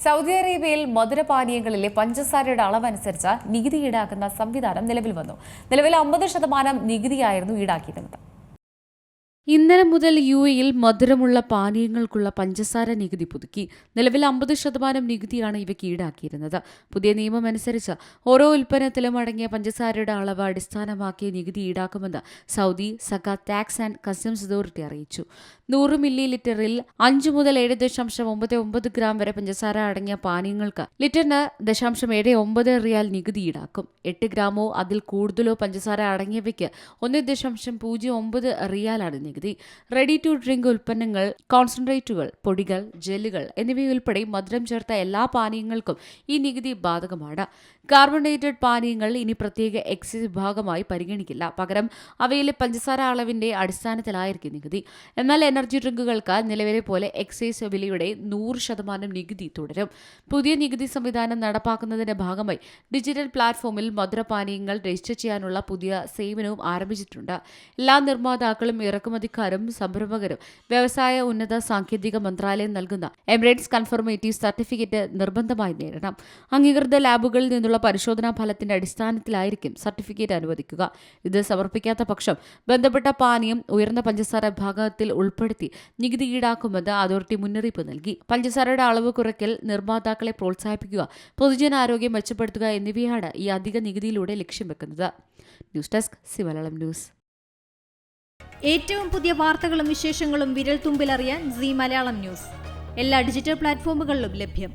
Saudi അറേബ്യയിൽ മധുരപാനീയങ്ങളിലെ പഞ്ചസാരയുടെ അളവനുസരിച്ച് നികുതി ഈടാക്കുന്ന സംവിധാനം നിലവിൽ വന്നു. നിലവിൽ 50% നികുതിയായിരുന്നു ഈടാക്കിയിരുന്നത്. ഇന്നലെ മുതൽ യുഎഇയിൽ മധുരമുള്ള പാനീയങ്ങൾക്കുള്ള പഞ്ചസാര നികുതി പുതുക്കി. നിലവിൽ 50% നികുതിയാണ് ഇവയ്ക്ക് ഈടാക്കിയിരുന്നത്. പുതിയ നിയമമനുസരിച്ച് ഓരോ ഉൽപ്പന്നത്തിലും അടങ്ങിയ പഞ്ചസാരയുടെ അളവ് അടിസ്ഥാനമാക്കി നികുതി ഈടാക്കുമെന്ന് Saudi Zakat tax and customs authority അറിയിച്ചു. 100 മില്ലി ലിറ്ററിൽ 5 മുതൽ 7.99 ഗ്രാം വരെ പഞ്ചസാര അടങ്ങിയ പാനീയങ്ങൾക്ക് ലിറ്ററിന് 0.79 റിയാൽ നികുതി ഈടാക്കും. 8 ഗ്രാമോ അതിൽ കൂടുതലോ പഞ്ചസാര അടങ്ങിയവയ്ക്ക് 1.09 റിയാലാണ് നികുതി. റെഡി ടു ഡ്രിങ്ക് ഉൽപ്പന്നങ്ങൾ, കോൺസെൻട്രേറ്റുകൾ, പൊടികൾ, ജെല്ലുകൾ എന്നിവയുൾപ്പെടെ മധുരം ചേർത്ത എല്ലാ പാനീയങ്ങൾക്കും ഈ നികുതി ബാധകമാണ്. കാർബണേറ്റഡ് പാനീയങ്ങൾ ഇനി പ്രത്യേക എക്സൈസ് വിഭാഗമായി പരിഗണിക്കില്ല. പകരം അവയിലെ പഞ്ചസാര അളവിന്റെ അടിസ്ഥാനത്തിലായിരിക്കും നികുതി. എന്നാൽ എനർജി ഡ്രിങ്കുകൾക്ക് നിലവിലെ പോലെ എക്സൈസ് വിലയുടെ 100% നികുതി തുടരും. പുതിയ നികുതി സംവിധാനം നടപ്പാക്കുന്നതിന്റെ ഭാഗമായി ഡിജിറ്റൽ പ്ലാറ്റ്ഫോമിൽ മധുരപാനീയങ്ങൾ രജിസ്റ്റർ ചെയ്യാനുള്ള പുതിയ സേവനവും ആരംഭിച്ചിട്ടുണ്ട്. എല്ലാ നിർമ്മാതാക്കളും, ഇറക്കുമതിക്കാരും, സംരംഭകരും വ്യവസായ ഉന്നത സാങ്കേതിക മന്ത്രാലയം നൽകുന്ന എമിറേറ്റ്സ് കൺഫർമേറ്റീവ് സർട്ടിഫിക്കറ്റ് നിർബന്ധമായി നേടണം. അംഗീകൃത ലാബുകളിൽ നിന്നുള്ള പരിശോധനാ ഫലത്തിന്റെ അടിസ്ഥാനത്തിലായിരിക്കും സർട്ടിഫിക്കറ്റ് അനുവദിക്കുക. ഇത് സമർപ്പിക്കാത്ത പക്ഷം ബന്ധപ്പെട്ട പാനീയം ഉയർന്ന പഞ്ചസാര വിഭാഗത്തിൽ ഉൾപ്പെടുത്തി നികുതി ഈടാക്കുമെന്ന് അതോറിറ്റി മുന്നറിയിപ്പ് നൽകി. പഞ്ചസാരയുടെ അളവ് കുറയ്ക്കൽ, നിർമ്മാതാക്കളെ പ്രോത്സാഹിപ്പിക്കുക, പൊതുജനാരോഗ്യം മെച്ചപ്പെടുത്തുക എന്നിവയാണ് ഈ അധിക നികുതിയിലൂടെ ലക്ഷ്യം വെക്കുന്നത്. News desk Malayalam news. ഏറ്റവും പുതിയ വാർത്തകളും വിശേഷങ്ങളും വിരൽ തുമ്പിലറിയാൻ സീ മലയാളം ന്യൂസ് എല്ലാ ഡിജിറ്റൽ പ്ലാറ്റ്ഫോമുകളിലും ലഭ്യം.